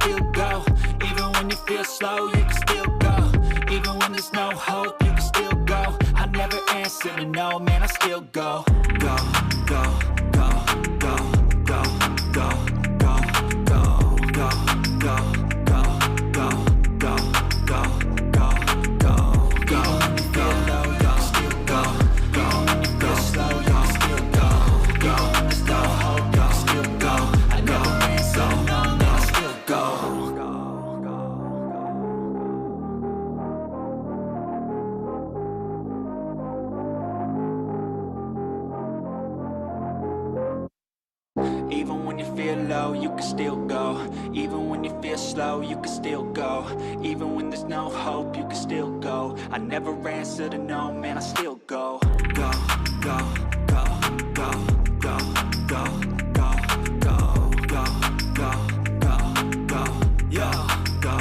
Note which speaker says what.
Speaker 1: still go. Even when you feel slow, you can still go. Even when there's no hope, you can still go. I never answer to no, man, I still go. Go, go, go, go, go, go, go, go, go, go, go, go, go, go, go, go, go. Even when you feel low, you can still go. Even when you feel slow, you can still go. Even when there's no hope, you can still go. I never answer to no, man, I still go. Even when you feel low, you can still go. Even when you feel slow, you can still go. Even when there's no hope, you can still go. I never answer to no, man, I still go.